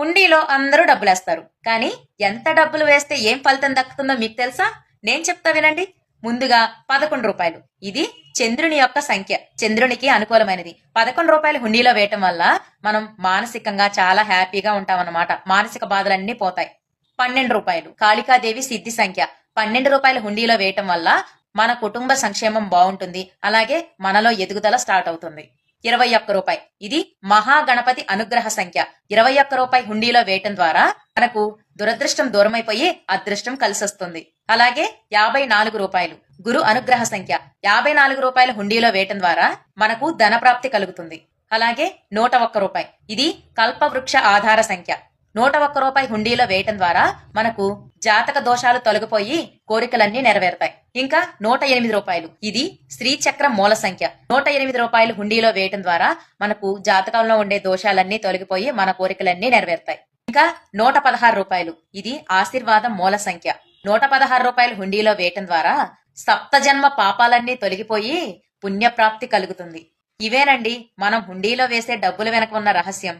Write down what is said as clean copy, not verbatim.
హుండీలో అందరూ డబ్బులేస్తారు. కానీ ఎంత డబ్బులు వేస్తే ఏం ఫలితం దక్కుతుందో మీకు తెలుసా? నేను చెప్తా వినండి. ముందుగా రూ. 11. ఇది చంద్రుని యొక్క సంఖ్య. చంద్రునికి అనుకూలమైనది. రూ. 11 హుండీలో వేయటం వల్ల మనం మానసికంగా చాలా హ్యాపీగా ఉంటామన్నమాట. మానసిక బాధలన్నీ పోతాయి. రూ. 12 కాళికాదేవి సిద్ధి సంఖ్య. రూ. 12 హుండీలో వేయటం వల్ల మన కుటుంబ సంక్షేమం బాగుంటుంది. అలాగే మనలో ఎదుగుదల స్టార్ట్ అవుతుంది. రూ. 21 ఇది మహాగణపతి అనుగ్రహ సంఖ్య. రూ. 21 హుండీలో వేయటం ద్వారా మనకు దురదృష్టం దూరమైపోయి అదృష్టం కలిసొస్తుంది. అలాగే రూ. 54 గురు అనుగ్రహ సంఖ్య. రూ. 54 హుండీలో వేయటం ద్వారా మనకు ధనప్రాప్తి కలుగుతుంది. అలాగే రూ. 101 ఇది కల్పవృక్ష ఆధార సంఖ్య. రూ. 101 హుండీలో వేయటం ద్వారా మనకు జాతక దోషాలు తొలగిపోయి కోరికలన్నీ నెరవేరుతాయి. ఇంకా రూ. 108 ఇది శ్రీచక్ర మూల సంఖ్య. రూ. 108 హుండీలో వేయటం ద్వారా మనకు జాతకంలో ఉండే దోషాలన్నీ తొలగిపోయి మన కోరికలన్నీ నెరవేరుతాయి. ఇంకా రూ. 116 ఇది ఆశీర్వాదం మూల సంఖ్య. రూ. 116 హుండీలో వేయటం ద్వారా సప్తజన్మ పాపాలన్నీ తొలగిపోయి పుణ్యప్రాప్తి కలుగుతుంది. ఇవేనండి మనం హుండీలో వేసే డబ్బుల వెనక ఉన్న రహస్యం.